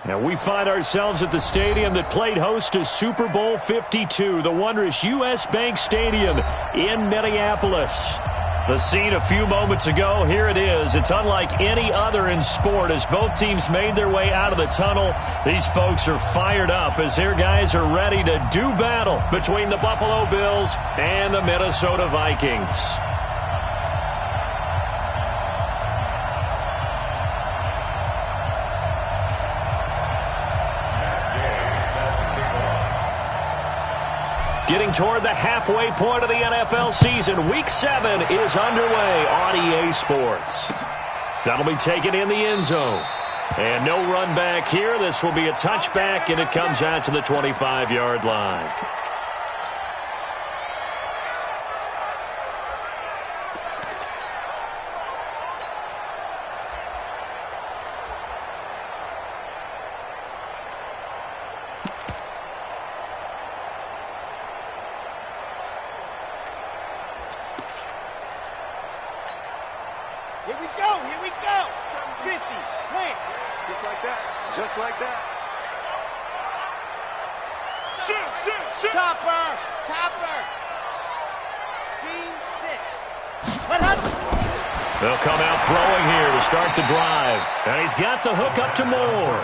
And we find ourselves at the stadium that played host to Super Bowl 52, the wondrous U.S. Bank Stadium in Minneapolis. The scene a few moments ago, here it is. It's unlike any other in sport as both teams made their way out of the tunnel. These folks are fired up as their guys are ready to do battle between the Buffalo Bills and the Minnesota Vikings. Getting toward the halfway point of the NFL season, Week 7 is underway on EA Sports. That'll be taken in the end zone. And no run back here. This will be a touchback, and it comes out to the 25-yard line. Here we go. 50, plant. Just like that. Shoot. Topper. Scene 6. What happened? They'll come out throwing here to start the drive. And he's got the hook up to Moore.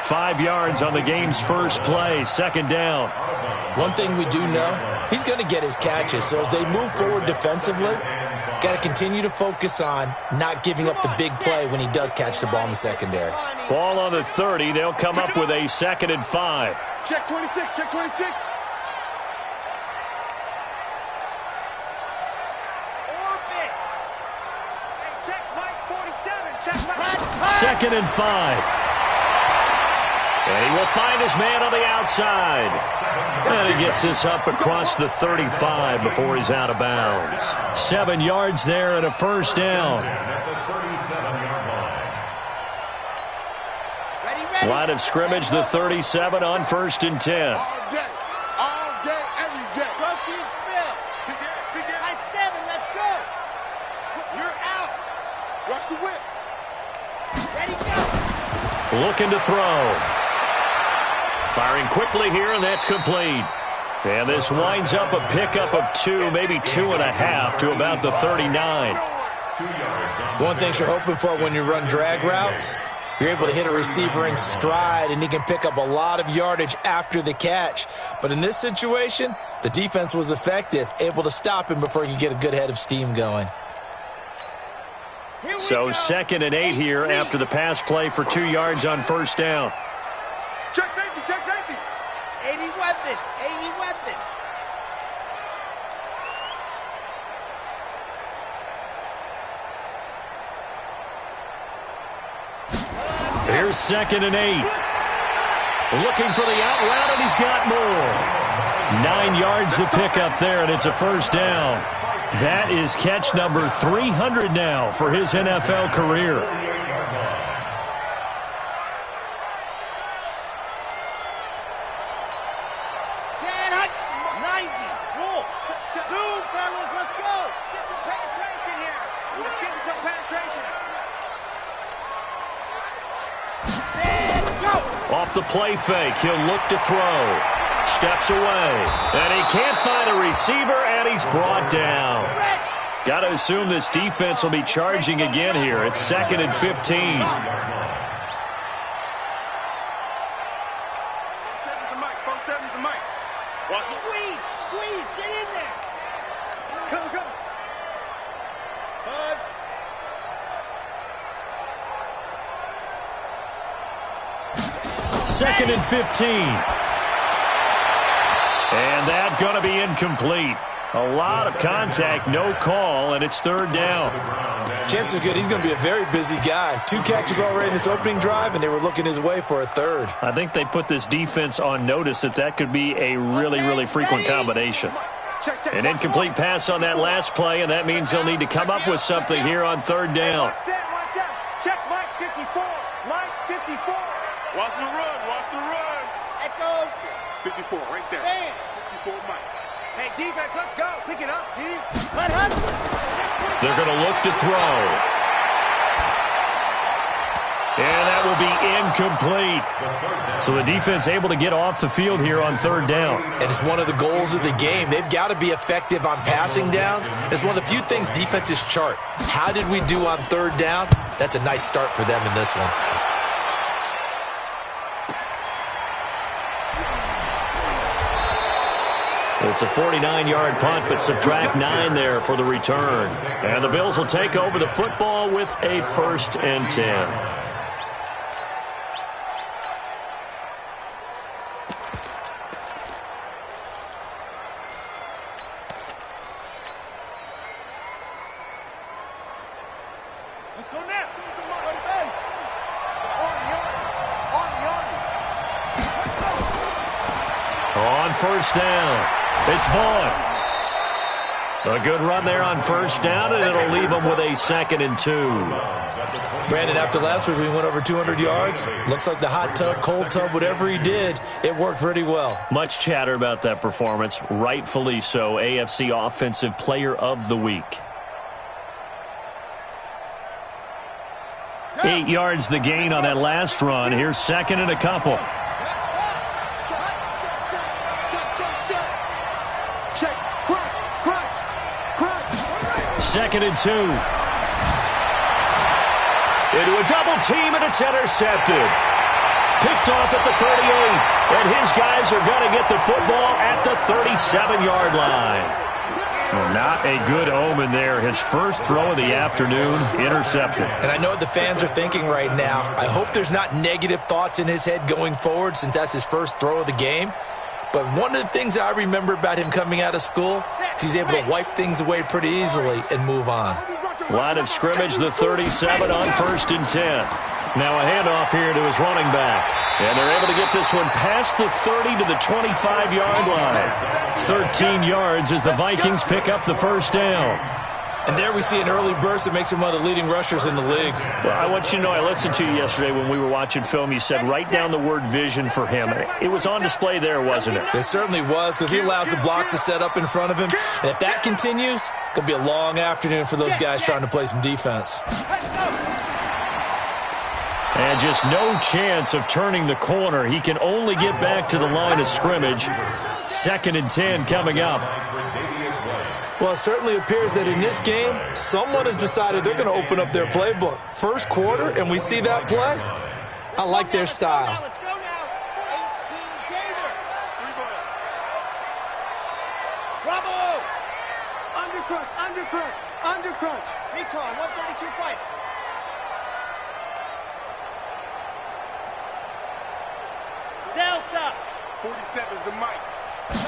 5 yards on the game's first play, second down. One thing we do know, he's going to get his catches. So as they move forward defensively, got to continue to focus on not giving up the big play when he does catch the ball in the secondary. Ball on the 30. They'll come up with a 2nd and 5. Check 26. Orbit. Hey, check Mike 47. Check Mike. 2nd and 5. And he will find his man on the outside. And he gets this up across the 35 before he's out of bounds. 7 yards there and a first down. Line of scrimmage, the 37 on 1st and 10. All day, every day. Protein spill. By 7, let's go. You're out. Watch the whip. Ready, go. Looking to throw. Firing quickly here, and that's complete. And this winds up a pickup of 2, maybe 2.5 to about the 39. One thing you're hoping for when you run drag routes, you're able to hit a receiver in stride, and he can pick up a lot of yardage after the catch. But in this situation, the defense was effective, able to stop him before he could get a good head of steam going. So 2nd and 8 here after the pass play for 2 yards on first down. Check safety. 80 weapon. Here's 2nd and 8. Looking for the out route, and he's got more. 9 yards to pick up there, and it's a first down. That is catch number 300 now for his NFL career. Off the play fake, he'll look to throw. Steps away, and he can't find a receiver, and he's brought down. Got to assume this defense will be charging again here. It's 2nd and 15. Squeeze, get in there. Come. Buzz. 2nd and 15. And that's going to be incomplete. A lot of contact, no call, and it's 3rd down. Chances are good he's going to be a very busy guy. 2 catches already in this opening drive, and they were looking his way for a 3rd. I think they put this defense on notice that could be a really frequent combination. An incomplete pass on that last play, and that means they'll need to come up with something here on 3rd down. Check Mike 54. Mike 54. Watch the run. Echo. 54 right there. Bam. 54 Mike. Hey, defense, let's go. Pick it up, D. Let him. They're going to look to throw. And that will be incomplete. So the defense able to get off the field here on third down. And it's one of the goals of the game. They've got to be effective on passing downs. It's one of the few things defenses chart. How did we do on third down? That's a nice start for them in this one. It's a 49-yard punt, but subtract 9 there for the return. And the Bills will take over the football with a 1st and 10. Let's go now. On first down, it's Vaughn. A good run there on first down, and it'll leave them with a 2nd and 2. Brandon, after last week, we went over 200 yards. Looks like the hot tub, cold tub, whatever he did, it worked pretty well. Much chatter about that performance. Rightfully so. AFC Offensive Player of the Week. 8 yards the gain on that last run. Here's 2nd and a couple. Check. Crush. 2nd and 2. Into a double team, and it's intercepted. Picked off at the 38, and his guys are going to get the football at the 37-yard line. Well, not a good omen there. His first throw of the afternoon, intercepted. And I know what the fans are thinking right now. I hope there's not negative thoughts in his head going forward since that's his first throw of the game. But one of the things I remember about him coming out of school is he's able to wipe things away pretty easily and move on. Line of scrimmage, the 37 on 1st and 10. Now a handoff here to his running back. And they're able to get this one past the 30 to the 25-yard line. 13 yards as the Vikings pick up the first down. And there we see an early burst that makes him one of the leading rushers in the league. Well, I want you to know, I listened to you yesterday when we were watching film. You said write down the word vision for him. It was on display there, wasn't it? It certainly was, because he allows the blocks to set up in front of him. And if that continues, it's going to be a long afternoon for those guys trying to play some defense. And just no chance of turning the corner. He can only get back to the line of scrimmage. 2nd and 10 coming up. Well, it certainly appears that in this game, someone has decided they're going to open up their playbook. First quarter, and we see that play. I like their style. Let's go now. 18 Gator. 3 ball. Bravo. Undercrunch. Recon, 132 fight. Delta. 47 is the mic. Go.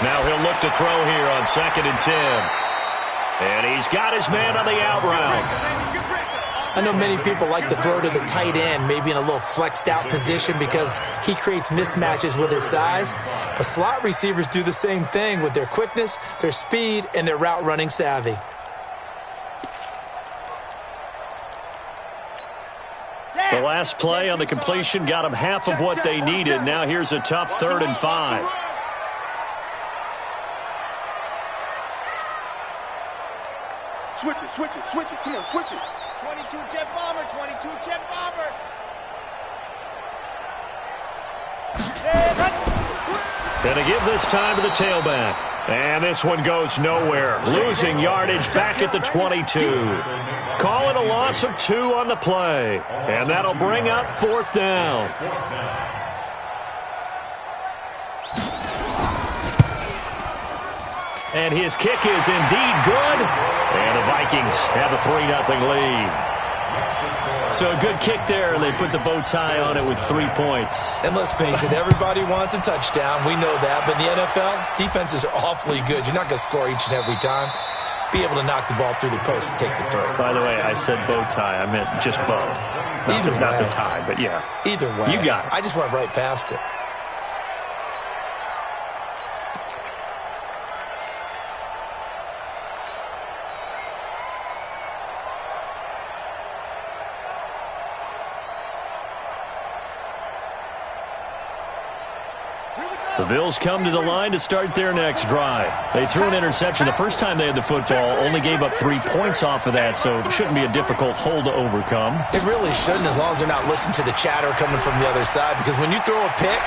Now he'll look to throw here on 2nd and 10. And he's got his man on the out route. I know many people like to throw to the tight end, maybe in a little flexed out position because he creates mismatches with his size. But slot receivers do the same thing with their quickness, their speed, and their route running savvy. The last play on the completion got them half of what they needed. Now here's a tough 3rd and 5. Switch it. Come on, switch it. 22 jet bomber. Gonna give this time to the tailback. And this one goes nowhere. Losing yardage back at the 22. Call it a loss of 2 on the play. And that'll bring up 4th down. And his kick is indeed good. And the Vikings have a 3-0 lead. So a good kick there, and they put the bow tie on it with 3 points. And let's face it, everybody wants a touchdown. We know that. But in the NFL, defenses are awfully good. You're not going to score each and every time. Be able to knock the ball through the post and take the throw. By the way, I said bow tie. I meant just bow. Not the tie, but yeah. Either way. You got it. I just went right past it. Here we go. The Bills come to the line to start their next drive. They threw an interception the first time they had the football, only gave up 3 points off of that, so it shouldn't be a difficult hole to overcome. It really shouldn't, as long as they're not listening to the chatter coming from the other side, because when you throw a pick,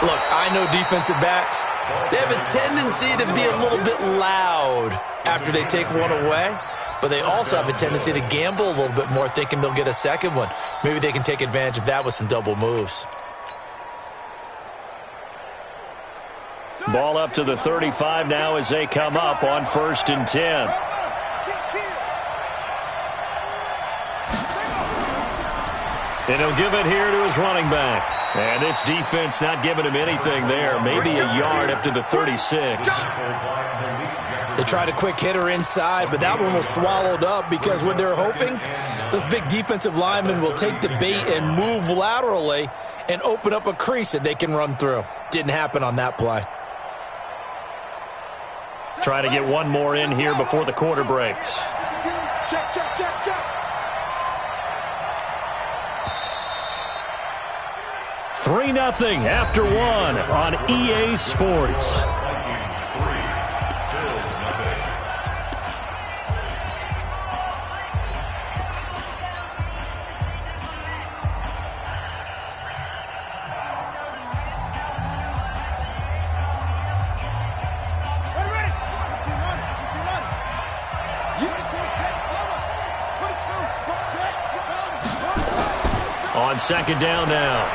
look, I know defensive backs, they have a tendency to be a little bit loud after they take one away, but they also have a tendency to gamble a little bit more, thinking they'll get a second one. Maybe they can take advantage of that with some double moves. Ball up to the 35 now as they come up on 1st and 10. And he'll give it here to his running back. And this defense not giving him anything there. Maybe a yard up to the 36. They tried a quick hitter inside, but that one was swallowed up because what they're hoping, those big defensive linemen will take the bait and move laterally and open up a crease that they can run through. Didn't happen on that play. Trying to get one more in here before the quarter breaks. Check, check, check, check. 3-0 after 1 on EA Sports. On 2nd down now.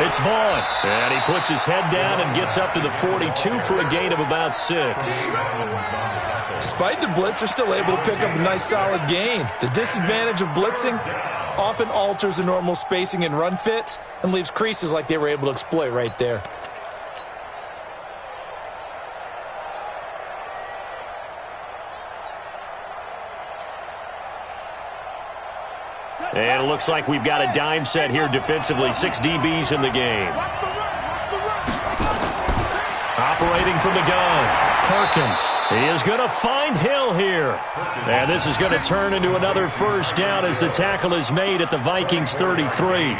It's Vaughn, and he puts his head down and gets up to the 42 for a gain of about 6. Despite the blitz, they're still able to pick up a nice solid gain. The disadvantage of blitzing often alters the normal spacing and run fits and leaves creases like they were able to exploit right there. And it looks like we've got a dime set here defensively. 6 DBs in the game. Operating from the gun, Perkins. He is going to find Hill here. And this is going to turn into another 1st down as the tackle is made at the Vikings 33.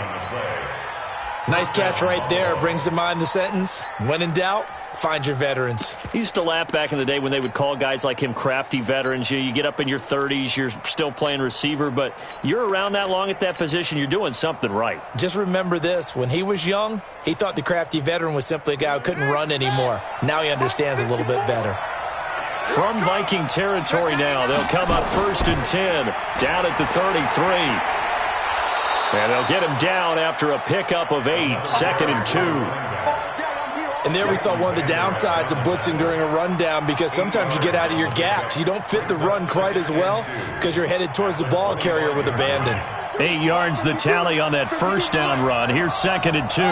Nice catch right there. Brings to mind the sentence, when in doubt, find your veterans. He used to laugh back in the day when they would call guys like him crafty veterans. You get up in your 30s, you're still playing receiver, but you're around that long at that position, you're doing something right. Just remember this. When he was young, he thought the crafty veteran was simply a guy who couldn't run anymore. Now he understands a little bit better. From Viking territory now, they'll come up 1st and 10, down at the 33. And they'll get him down after a pickup of 8, 2nd and 2. And there we saw one of the downsides of blitzing during a rundown, because sometimes you get out of your gaps. You don't fit the run quite as well because you're headed towards the ball carrier with abandon. 8 yards the tally on that 1st down run. Here's 2nd and 2.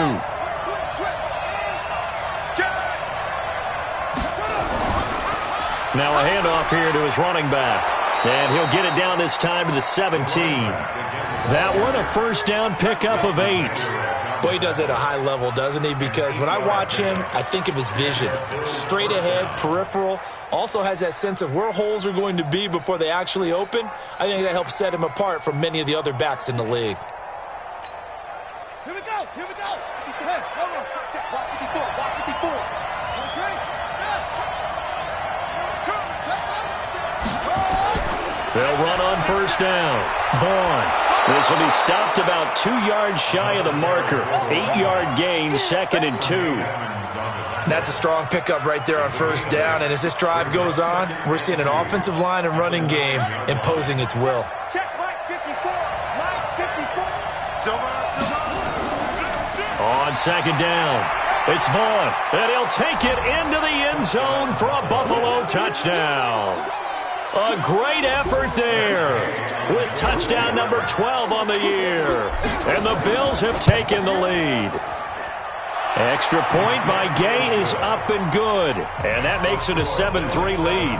Now a handoff here to his running back. And he'll get it down this time to the 17. That one a 1st down pickup of 8. Boy, he does it at a high level, doesn't he? Because when I watch him, I think of his vision. Straight ahead, peripheral. Also has that sense of where holes are going to be before they actually open. I think that helps set him apart from many of the other backs in the league. Here we go, here we go. Hey, hold on, check, block 54, block 54. Okay, They'll run on 1st down. Vaughn. This will be stopped about 2 yards shy of the marker. 8-yard gain, 2nd and 2. That's a strong pickup right there on 1st down. And as this drive goes on, we're seeing an offensive line and running game imposing its will. check, Mike 54, Mike 54. Silver. On 2nd down, it's Vaughn. And he'll take it into the end zone for a Buffalo touchdown. A great effort there with touchdown number 12 on the year. And the Bills have taken the lead. Extra point by Gay is up and good. And that makes it a 7-3 lead.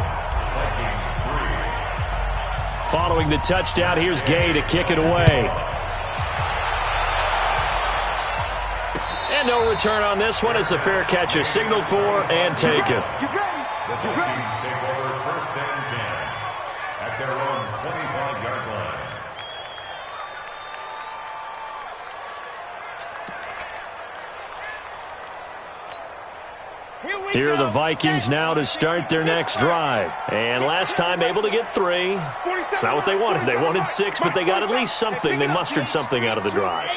Following the touchdown, here's Gay to kick it away. And no return on this one as the fair catch is signaled for and taken. You ready? You ready? Take over 1st and 10 at their own 25-yard line. Here are the Vikings now to start their next drive. And last time able to get 3. It's not what they wanted. They wanted 6, but they got at least something. They mustered something out of the drive.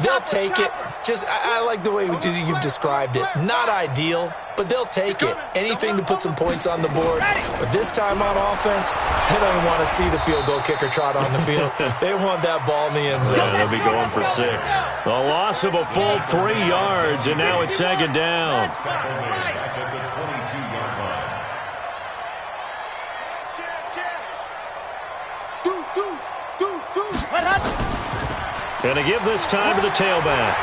They'll take it. I like the way you've described it. Not ideal, but they'll take it. Anything to put some points on the board. But this time on offense, they don't even want to see the field goal kicker trot on the field. They want that ball in the end zone. Yeah, they'll be going for 6. A loss of a full 3 yards, and now it's 2nd down. Going to give this time to the tailback.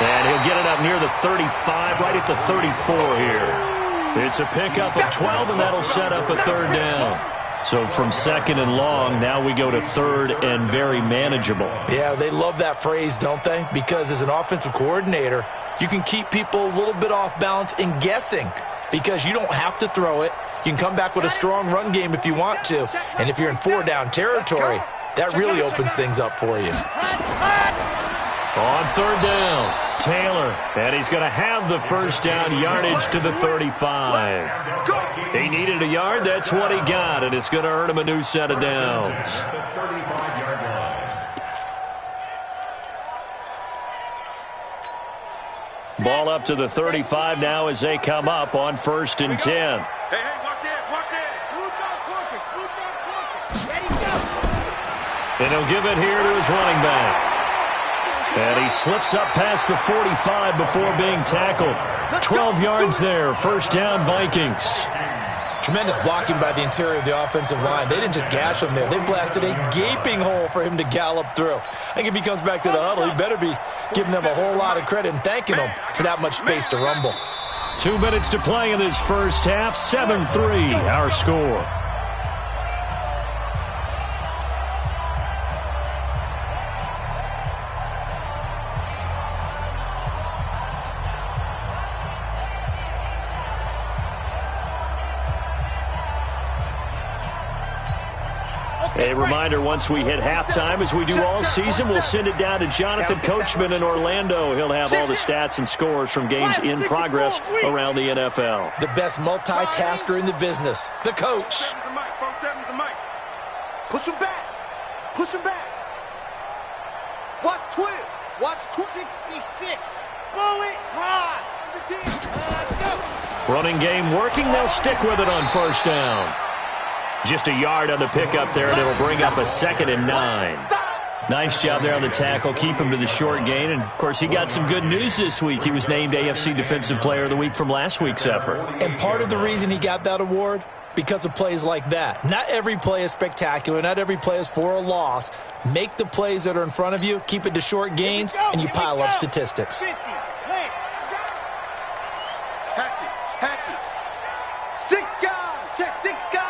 And he'll get it up near the 35, right at the 34 here. It's a pickup of 12, and that'll set up a 3rd down. So from 2nd and long, now we go to 3rd and very manageable. Yeah, they love that phrase, don't they? Because as an offensive coordinator, you can keep people a little bit off balance and guessing because you don't have to throw it. You can come back with a strong run game if you want to. And if you're in 4-down territory, that really opens things up for you. On 3rd down, Taylor, and he's going to have the 1st down yardage to the 35. He needed a yard, that's what he got, and it's going to earn him a new set of downs. Ball up to the 35 now as they come up on 1st and 10. And he'll give it here to his running back. And he slips up past the 45 before being tackled. 12 yards there. 1st down, Vikings. Tremendous blocking by the interior of the offensive line. They didn't just gash him there. They blasted a gaping hole for him to gallop through. I think if he comes back to the huddle, he better be giving them a whole lot of credit and thanking them for that much space to rumble. 2 minutes to play in this first half. 7-3, our score. A reminder, once we hit halftime, as we do all season, we'll send it down to Jonathan Coachman in Orlando. He'll have all the stats and scores from games in progress around the NFL. The best multitasker in the business, the coach. Push him back. Push him back. Watch twist. Watch 66. Bullet high. Running game working. They'll stick with it on 1st down. Just a yard on the pickup there, and it'll bring up a 2nd and 9. Nice job there on the tackle. Keep him to the short gain. And, of course, he got some good news this week. He was named AFC Defensive Player of the Week from last week's effort. And part of the reason he got that award, because of plays like that. Not every play is spectacular. Not every play is for a loss. Make the plays that are in front of you, keep it to short gains, and you pile up statistics. Hatchet. 6 guys. Check 6 guys.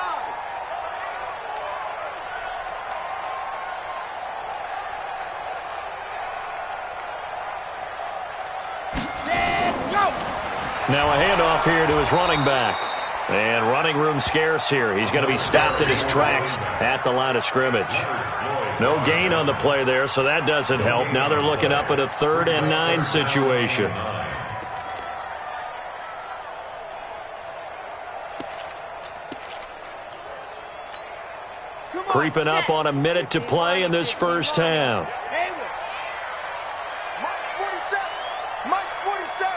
Now a handoff here to his running back. And running room scarce here. He's going to be stopped in his tracks at the line of scrimmage. No gain on the play there, so that doesn't help. Now they're looking up at a 3rd and 9 situation. Creeping up on a minute to play in this first half. March 47.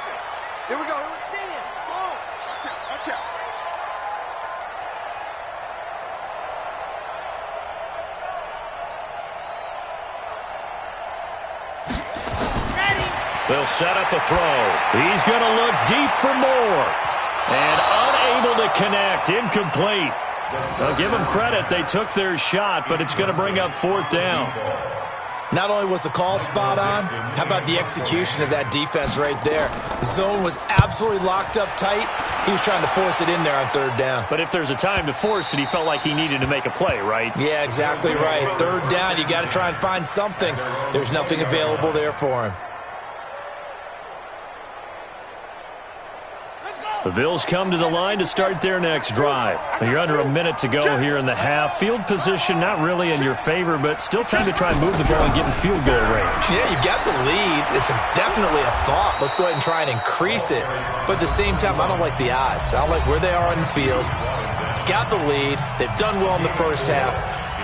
Here we go. See him. Watch out. They'll set up a throw. He's going to look deep for more. And unable to connect. Incomplete. I'll give them credit. They took their shot, but it's going to bring up 4th down. Not only was the call spot on, how about the execution of that defense right there? The zone was absolutely locked up tight. He was trying to force it in there on 3rd down. But if there's a time to force it, he felt like he needed to make a play, right? Yeah, exactly right. 3rd down, you got to try and find something. There's nothing available there for him. Let's go. The Bills come to the line to start their next drive. You're under a minute to go here in the half. Field position not really in your favor, but still time to try and move the ball and get in field goal range. Yeah, you've got the lead. It's definitely a thought. Let's go ahead and try and increase it. But at the same time, I don't like the odds. I don't like where they are on the field. Got the lead. They've done well in the first half.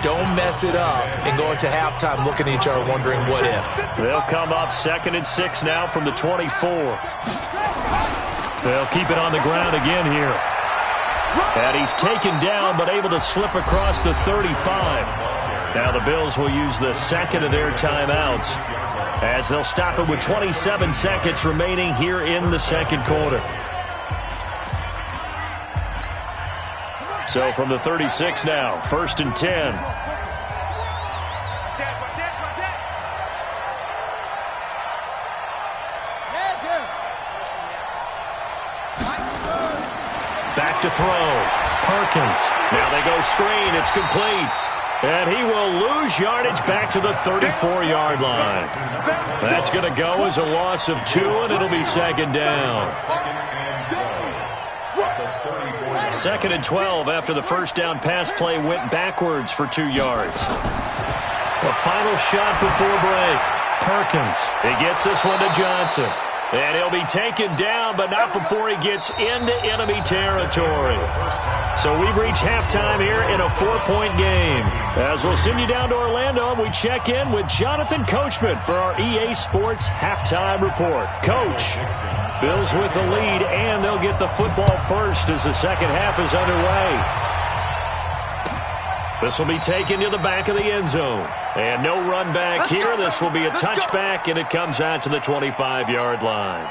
Don't mess it up and go into halftime looking at each other wondering what if. They'll come up 2nd and 6 now from the 24. They'll keep it on the ground again here. And he's taken down but able to slip across the 35. Now the Bills will use the second of their timeouts as they'll stop it with 27 seconds remaining here in the second quarter. So from the 36 now, 1st and 10. Back to throw. Perkins. Now they go screen. It's complete. And he will lose yardage back to the 34-yard line. That's going to go as a loss of 2, and it'll be 2nd down. 2nd and 12 after the first down pass play went backwards for 2 yards. The final shot before break. Perkins. He gets this one to Johnson. And he'll be taken down, but not before he gets into enemy territory. So we've reached halftime here in a 4-point game. As we'll send you down to Orlando, we check in with Jonathan Coachman for our EA Sports Halftime Report. Coach, Bills with the lead, and they'll get the football first as the second half is underway. This will be taken to the back of the end zone. And no run back here. This will be a touchback, and it comes out to the 25-yard line.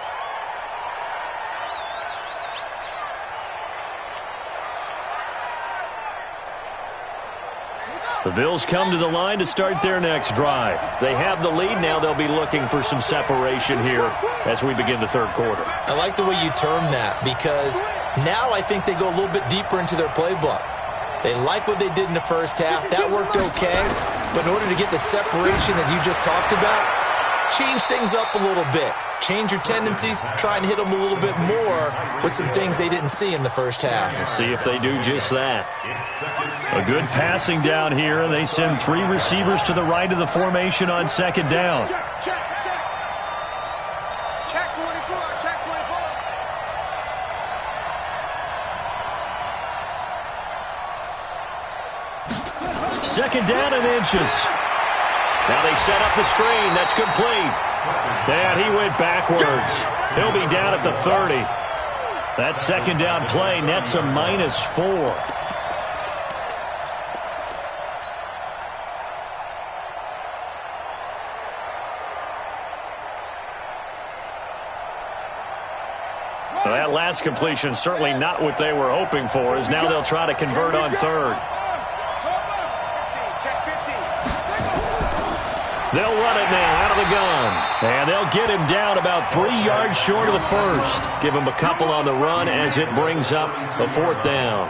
The Bills come to the line to start their next drive. They have the lead. Now they'll be looking for some separation here as we begin the third quarter. I like the way you term that because now I think they go a little bit deeper into their playbook. They like what they did in the first half. That worked okay. But in order to get the separation that you just talked about, change things up a little bit. Change your tendencies. Try and hit them a little bit more with some things they didn't see in the first half. We'll see if they do just that. A good passing down here. They send 3 receivers to the right of the formation on 2nd down. Check 24. Check 24. Second down and inches. Now they set up the screen. That's complete. And he went backwards. He'll be down at the 30. That second down play nets a -4. Well, that last completion certainly not what they were hoping for, as now they'll try to convert on 3rd. They'll run it now out of the gun. And they'll get him down about 3 yards short of the first. Give him a couple on the run as it brings up a 4th down.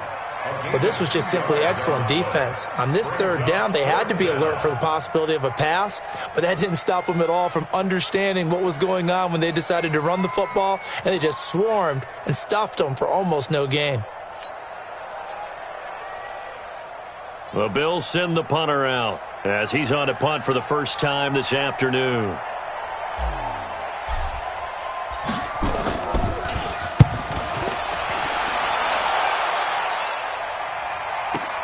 But this was just simply excellent defense. On this 3rd down, they had to be alert for the possibility of a pass, but that didn't stop them at all from understanding what was going on when they decided to run the football, and they just swarmed and stuffed them for almost no gain. The Bills send the punter out as he's on a punt for the first time this afternoon.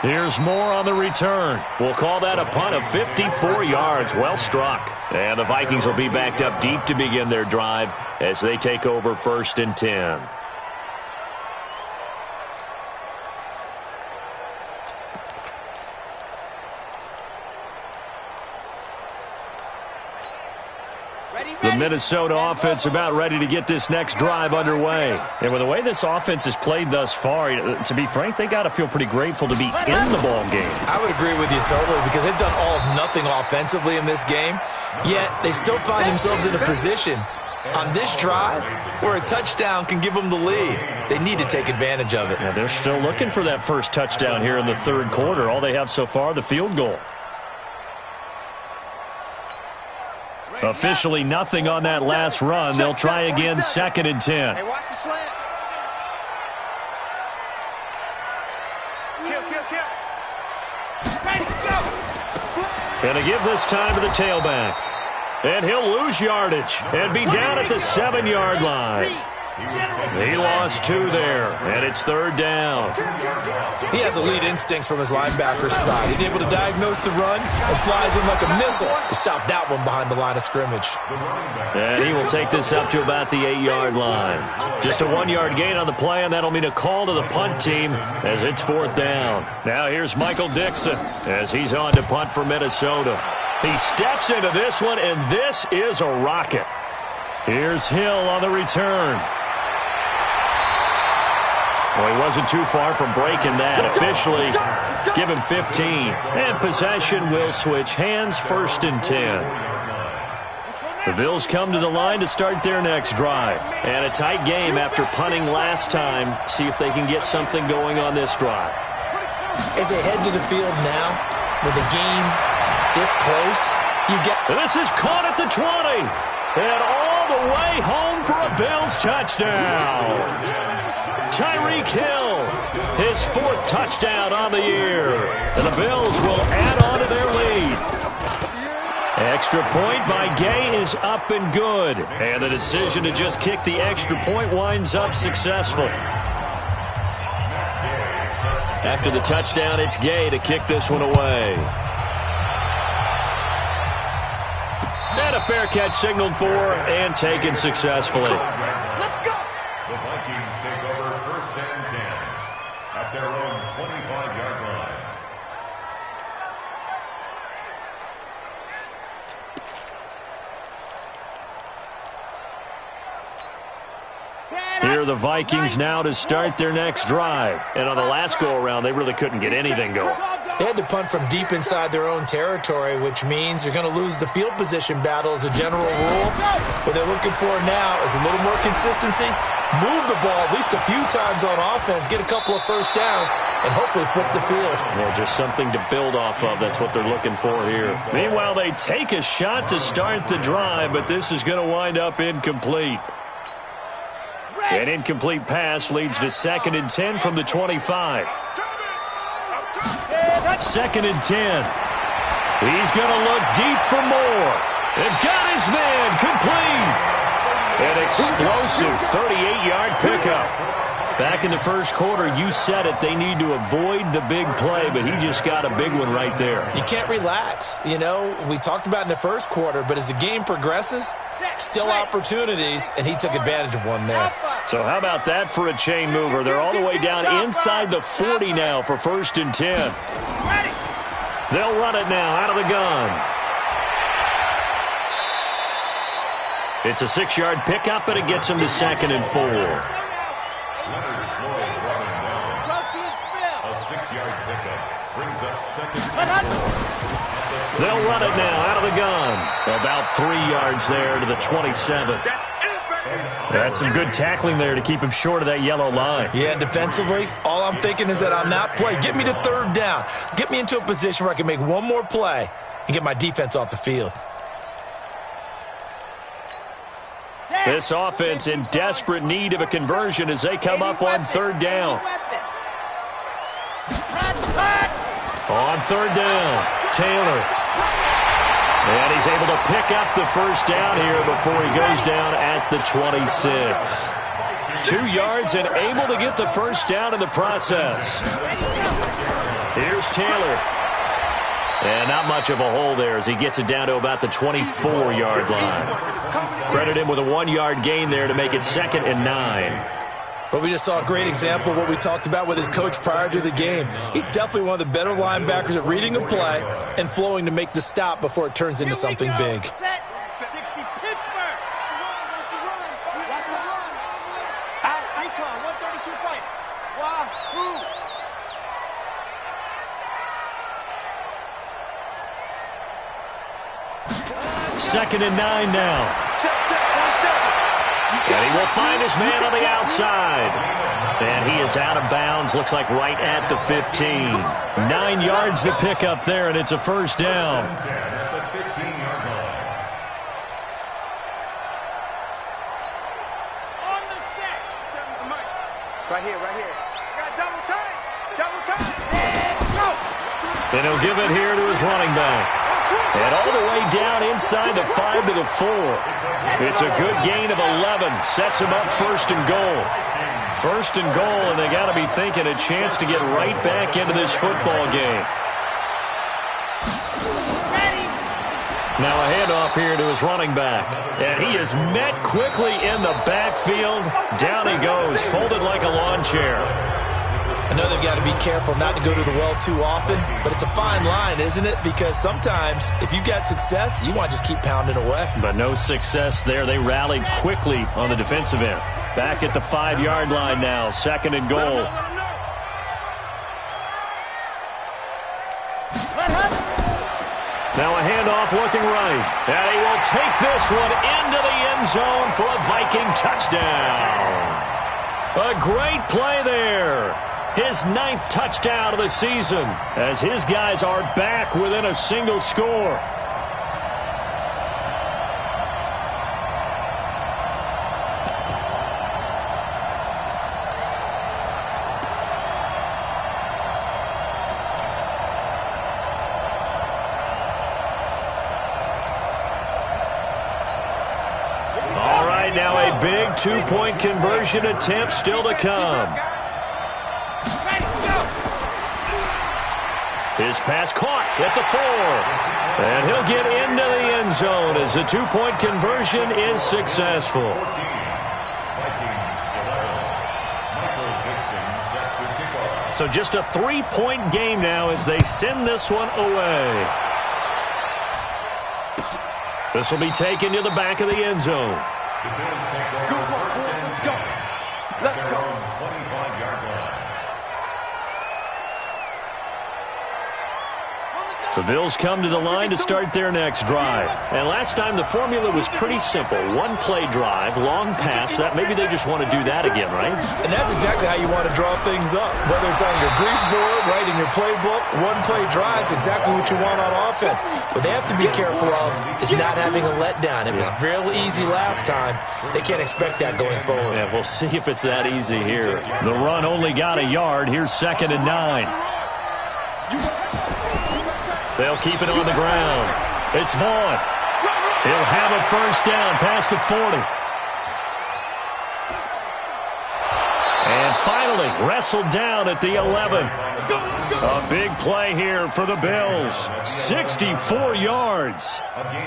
Here's more on the return. We'll call that a punt of 54 yards. Well struck. And the Vikings will be backed up deep to begin their drive as they take over 1st and 10. The Minnesota offense about ready to get this next drive underway. And with the way this offense has played thus far, to be frank, they got to feel pretty grateful to be in the ball game. I would agree with you totally because they've done all of nothing offensively in this game, yet they still find themselves in a position on this drive where a touchdown can give them the lead. They need to take advantage of it. Yeah, they're still looking for that first touchdown here in the 3rd quarter. All they have so far, the field goal. Officially nothing on that last run. They'll try again 2nd and 10. Hey, watch the slant. And to give this time to the tailback. And he'll lose yardage and be down at the 7-yard line. He lost 2 there, and it's 3rd down. He has elite instincts from his linebacker spot. He's able to diagnose the run and flies in like a missile to stop that one behind the line of scrimmage. And he will take this up to about the 8-yard line. Just a 1-yard gain on the play, and that'll mean a call to the punt team as it's 4th down. Now here's Michael Dixon as he's on to punt for Minnesota. He steps into this one, and this is a rocket. Here's Hill on the return. Well, he wasn't too far from breaking that. Officially, give him 15. And possession will switch hands, 1st and 10. The Bills come to the line to start their next drive. And a tight game after punting last time. See if they can get something going on this drive. As they head to the field now, with the game this close, you get... This is caught at the 20. And all the way home for a Bills touchdown. Tyreek Hill, his 4th touchdown on the year. And the Bills will add on to their lead. Extra point by Gay is up and good. And the decision to just kick the extra point winds up successful. After the touchdown, it's Gay to kick this one away. And a fair catch signaled for and taken successfully. Let's go! The Vikings take over 1st and 10 at their own 25-yard line. Here are the Vikings now to start their next drive. And on the last go-around, they really couldn't get anything going. They had to punt from deep inside their own territory, which means you're going to lose the field position battle as a general rule. What they're looking for now is a little more consistency, move the ball at least a few times on offense, get a couple of 1st downs, and hopefully flip the field. Well, just something to build off of. That's what they're looking for here. Meanwhile, they take a shot to start the drive, but this is going to wind up incomplete. An incomplete pass leads to 2nd and 10 from the 25. 2nd and 10. He's going to look deep for more. And got his man complete. An explosive 38-yard pickup. Back in the 1st quarter, you said it. They need to avoid the big play, but he just got a big one right there. You can't relax. You know, we talked about in the 1st quarter, but as the game progresses, still opportunities, and he took advantage of one there. So how about that for a chain mover? They're all the way down inside the 40 now for 1st and 10. They'll run it now out of the gun. It's a 6-yard pickup, and it gets him to 2nd and 4. A 6-yard pickup brings up 2nd and 4. They'll run it now out of the gun. About 3 yards there to the 27. That's some good tackling there to keep him short of that yellow line. Yeah, defensively, all I'm thinking is that on that play, get me to 3rd down. Get me into a position where I can make one more play and get my defense off the field. This offense in desperate need of a conversion as they come up on 3rd down. On 3rd down, Taylor. And he's able to pick up the 1st down here before he goes down at the 26. 2 yards and able to get the 1st down in the process. Here's Taylor. And not much of a hole there as he gets it down to about the 24-yard line. Credit him with a 1-yard gain there to make it 2nd and 9. But we just saw a great example of what we talked about with his coach prior to the game. He's definitely one of the better linebackers at reading a play and flowing to make the stop before it turns into something big. Second and 9 now. And he will find his man on the outside. And he is out of bounds, looks like right at the 15. 9 yards to pick up there, and it's a 1st down. On the set. Right here, right here. Got double time. Double time. And go. And he'll give it here to his running back. And all the way down inside the 5 to the 4. It's a good gain of 11. Sets him up first and goal. First and goal, and they got to be thinking a chance to get right back into this football game. Now a handoff here to his running back. And he is met quickly in the backfield. Down he goes, folded like a lawn chair. I know they've got to be careful not to go to the well too often, but it's a fine line, isn't it? Because sometimes if you've got success, you want to just keep pounding away. But no success there. They rallied quickly on the defensive end. Back at the 5-yard line now, second and goal. Now a handoff looking right. And he will take this one into the end zone for a Viking touchdown. A great play there. His 9th touchdown of the season as his guys are back within a single score. All right, now a big 2-point conversion attempt still to come. His pass caught at the 4. And he'll get into the end zone as the 2-point conversion is successful. So just a 3-point game now as they send this one away. This will be taken to the back of the end zone. Let's go. The Bills come to the line to start their next drive. And last time the formula was pretty simple. 1-play drive, long pass. That maybe they just want to do that again, right? And that's exactly how you want to draw things up. Whether it's on your grease board, right in your playbook, 1-play drive's exactly what you want on offense. What they have to be careful of is not having a letdown. It was real easy last time. They can't expect that going forward. Yeah, we'll see if it's that easy here. The run only got a yard. Here's 2nd and 9. They'll keep it on the ground. It's Vaughn. He'll have a first down past the 40. And finally, wrestled down at the 11. A big play here for the Bills. 64 yards.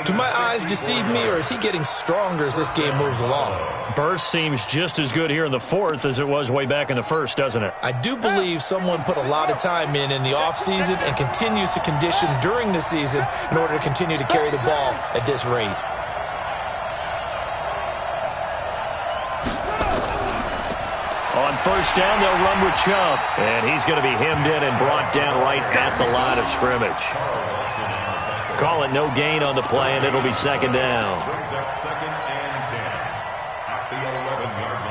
Do my eyes deceive me, or is he getting stronger as this game moves along? Burst seems just as good here in the 4th as it was way back in the 1st, doesn't it? I do believe someone put a lot of time in the offseason and continues to condition during the season in order to continue to carry the ball at this rate. On first down, they'll run with Chubb. And he's going to be hemmed in and brought down right at the line of scrimmage. Call it no gain on the play, and it'll be 2nd down. Brings up 2nd and 10 at the 11-yard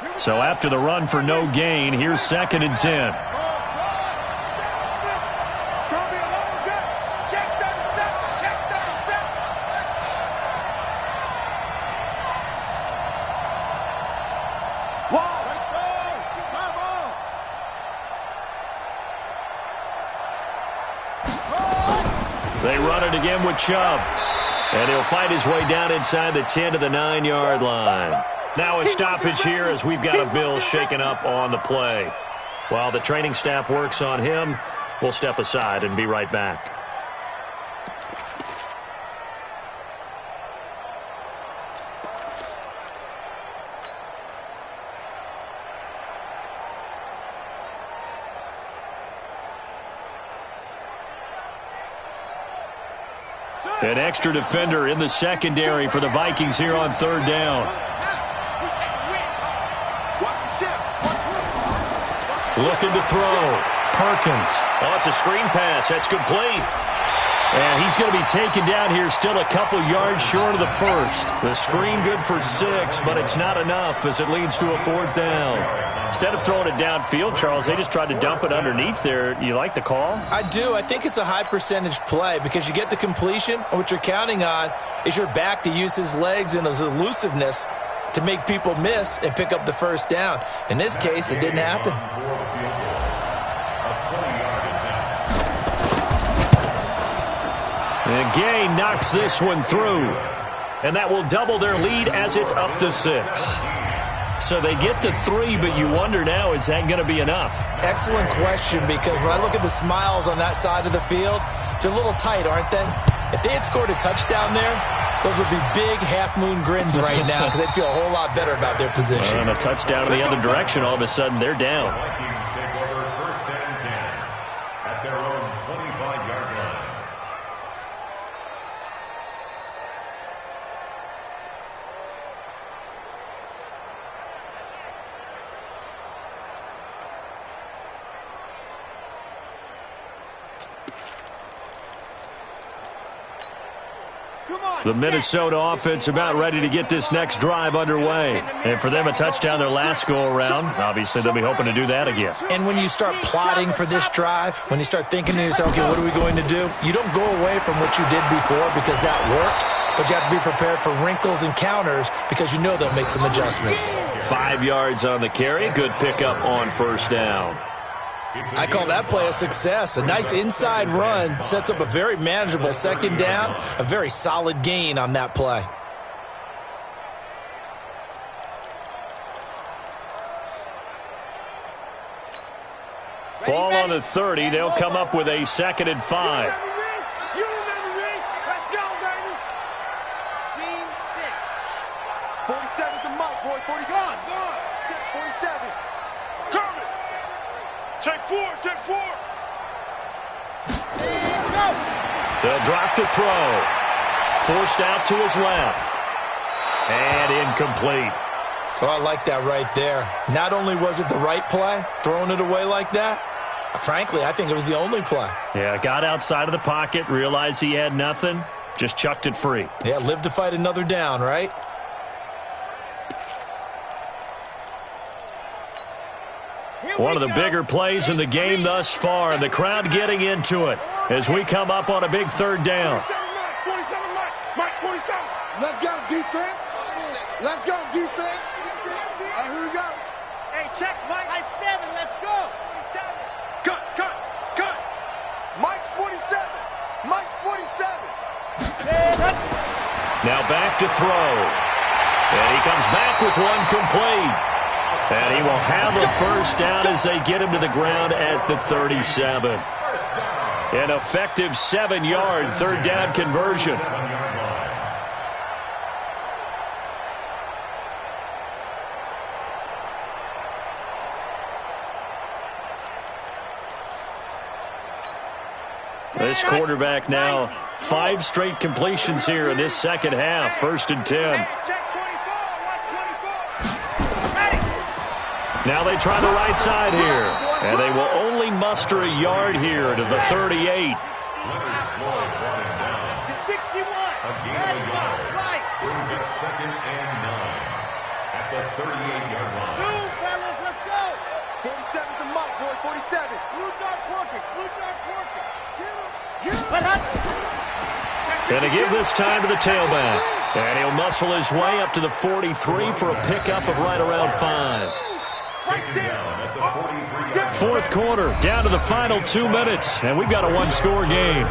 line. So after the run for no gain, here's 2nd and 10. They run it again with Chubb. And he'll fight his way down inside the 10 to the 9-yard line. Now a stoppage here as we've got a Bill shaken up on the play. While the training staff works on him, we'll step aside and be right back. An extra defender in the secondary for the Vikings here on 3rd down. Looking to throw. Perkins. Oh, it's a screen pass. That's complete. And he's going to be taken down here, still a couple yards short of the first. The screen good for 6, but it's not enough as it leads to a 4th down. Instead of throwing it downfield, Charles, they just tried to dump it underneath there. You like the call? I do. I think it's a high percentage play because you get the completion, and what you're counting on is your back to use his legs and his elusiveness to make people miss and pick up the first down. In this case, it didn't happen. And Gay knocks this one through. And that will double their lead as it's up to 6. So they get to 3, but you wonder now, is that going to be enough? Excellent question, because when I look at the smiles on that side of the field, they're a little tight, aren't they? If they had scored a touchdown there, those would be big half-moon grins right now because they'd feel a whole lot better about their position. And a touchdown in the other direction, all of a sudden they're down. Vikings take over 1st and 10 at their own 25-yard line. The Minnesota offense about ready to get this next drive underway. And for them, a touchdown their last go-around. Obviously, they'll be hoping to do that again. And when you start plotting for this drive, when you start thinking to yourself, okay, what are we going to do? You don't go away from what you did before because that worked, but you have to be prepared for wrinkles and counters because you know they'll make some adjustments. 5 yards on the carry. Good pickup on 1st down. I call that play a success. A nice inside run sets up a very manageable 2nd down, a very solid gain on that play. Ball on the 30. They'll come up with a 2nd and 5. You remember me? Let's go, baby. Scene 6. 47's the mark, boy. 40's gone. Check 47. Coming. Check 4. Check 4. Go. They'll drop the throw. Forced out to his left. And incomplete. So I like that right there. Not only was it the right play, throwing it away like that, frankly, I think it was the only play. Yeah, got outside of the pocket, realized he had nothing, just chucked it free. Yeah, live to fight another down, right? One of the bigger plays in the game thus far, and the crowd getting into it as we come up on a big 3rd down. 47, Mike, 47. Let's go, defense. Let's go, defense. All right, here we go. Hey, check, Mike. I 7, let's go. 47. Cut. Mike's 47. Mike's 47. Now back to throw. And he comes back with one complete. And he will have a 1st down as they get him to the ground at the 37. An effective 7-yard 3rd down conversion. This quarterback now 5 straight completions here in this 2nd half. 1st and 10. Now they try the right side here. And they will only muster a yard here to the 38. 61. That's right. Brings up 2nd and 9 at the 38-yard line. 2, fellas, let's go. 47's the mark, boy. 47. Blue dog porkers. Get him. And to give this time to the tailback. And he'll muscle his way up to the 43 for a pickup of right around 5. Taken down at the 43-yard 4th quarter, down to the final 2 minutes, and we've got a 1-score game.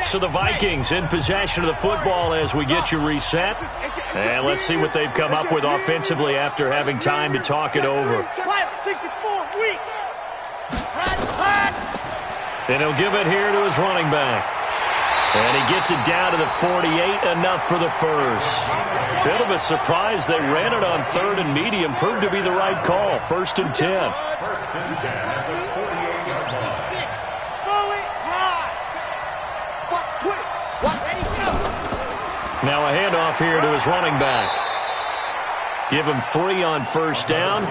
So the Vikings in possession of the football as we get you reset. And let's see what they've come up with offensively after having time to talk it over. 64, weak. And he'll give it here to his running back. And he gets it down to the 48, enough for the first. Bit of a surprise. They ran it on 3rd and medium. Proved to be the right call. 1st and 10. First and 10 at the 48-yard line. Fully ride. Watch twitch. Watch ready, go. Now a handoff here to his running back. Give him 3 on 1st down.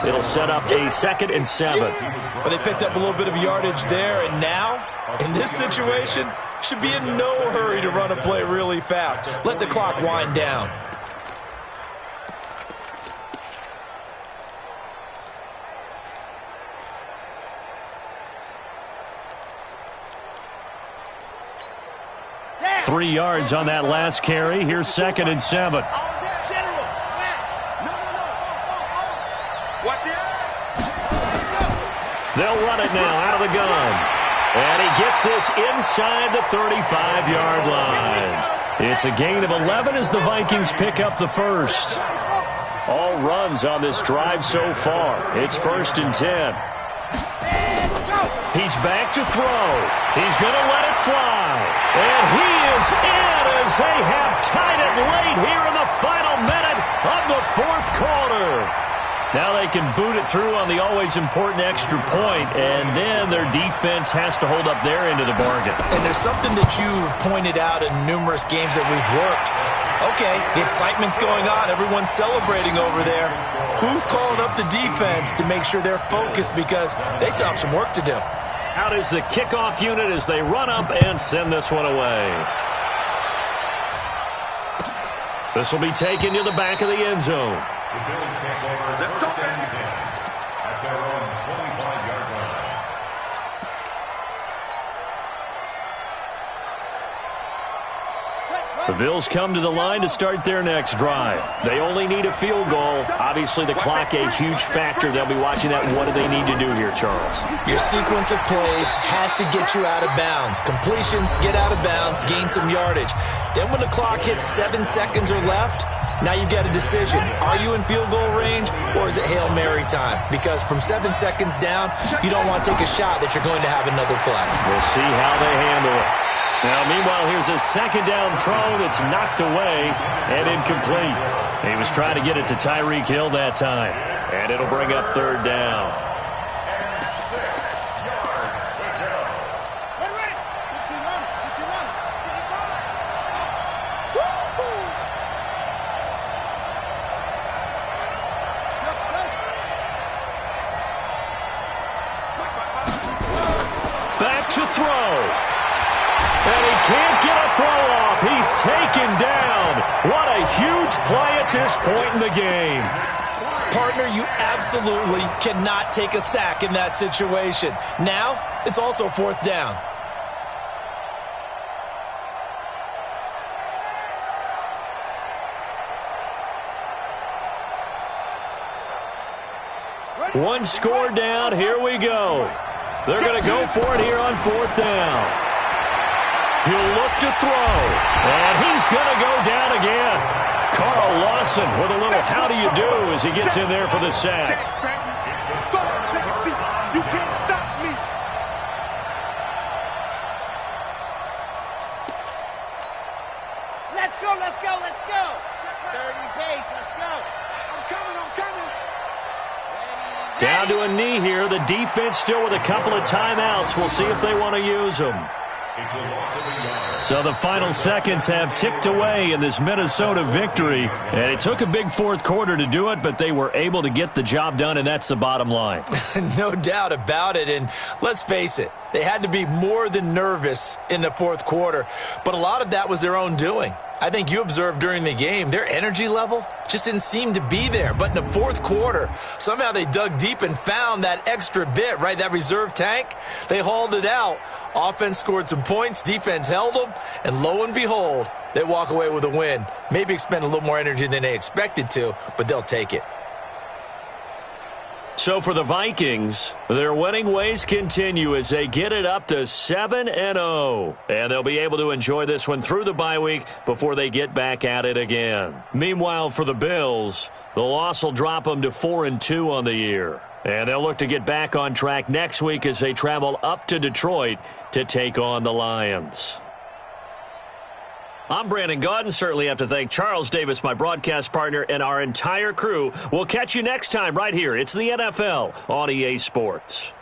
It'll set up a 2nd and 7. But they picked up a little bit of yardage there, and now, in this situation, should be in no hurry to run a play really fast. Let the clock wind down. Yeah. 3 yards on that last carry. Here's 2nd and 7. They'll run it now out of the gun. And he gets this inside the 35-yard line. It's a gain of 11 as the Vikings pick up the first. All runs on this drive so far. It's 1st and 10. He's back to throw. He's going to let it fly. And he is in as they have tied it late here in the final minute of the 4th quarter. Now they can boot it through on the always important extra point, and then their defense has to hold up their end of the bargain. And there's something that you've pointed out in numerous games that we've worked. Okay, the excitement's going on. Everyone's celebrating over there. Who's calling up the defense to make sure they're focused, because they still have some work to do? Out is the kickoff unit as they run up and send this one away. This will be taken to the back of the end zone. The Bills take over 1st and 10 at their own 25-yard line. The Bills come to the line to start their next drive. They only need a field goal. Obviously, the clock a huge factor. They'll be watching that. What do they need to do here, Charles? Your sequence of plays has to get you out of bounds. Completions, get out of bounds, gain some yardage. Then when the clock hits 7 seconds or left, now you've got a decision. Are you in field goal range, or is it Hail Mary time? Because from 7 seconds down, you don't want to take a shot that you're going to have another play. We'll see how they handle it. Now, meanwhile, here's a 2nd down throw that's knocked away and incomplete. He was trying to get it to Tyreek Hill that time, and it'll bring up 3rd down. Back to throw. And he can't get a throw off. He's taken down. What a huge play at this point in the game. Partner, you absolutely cannot take a sack in that situation. Now, it's also 4th down. One score down. Here we go. They're going to go for it here on 4th down. He'll look to throw, and he's going to go down again. Carl Lawson with a little how do you do as he gets in there for the sack. You can't stop me. Let's go, let's go, let's go. 30 pace, let's go. I'm coming. Ready. Down to a knee here. The defense still with a couple of timeouts. We'll see if they want to use them. So the final seconds have ticked away in this Minnesota victory. And it took a big 4th quarter to do it, but they were able to get the job done, and that's the bottom line. No doubt about it. And let's face it, they had to be more than nervous in the 4th quarter. But a lot of that was their own doing. I think you observed during the game, their energy level just didn't seem to be there. But in the 4th quarter, somehow they dug deep and found that extra bit, right, that reserve tank. They hauled it out. Offense scored some points, defense held them, and lo and behold, they walk away with a win. Maybe expend a little more energy than they expected to, but they'll take it. So for the Vikings, their winning ways continue as they get it up to 7-0. And they'll be able to enjoy this one through the bye week before they get back at it again. Meanwhile, for the Bills, the loss will drop them to 4-2 on the year. And they'll look to get back on track next week as they travel up to Detroit to take on the Lions. I'm Brandon Gaudin. Certainly have to thank Charles Davis, my broadcast partner, and our entire crew. We'll catch you next time right here. It's the NFL on EA Sports.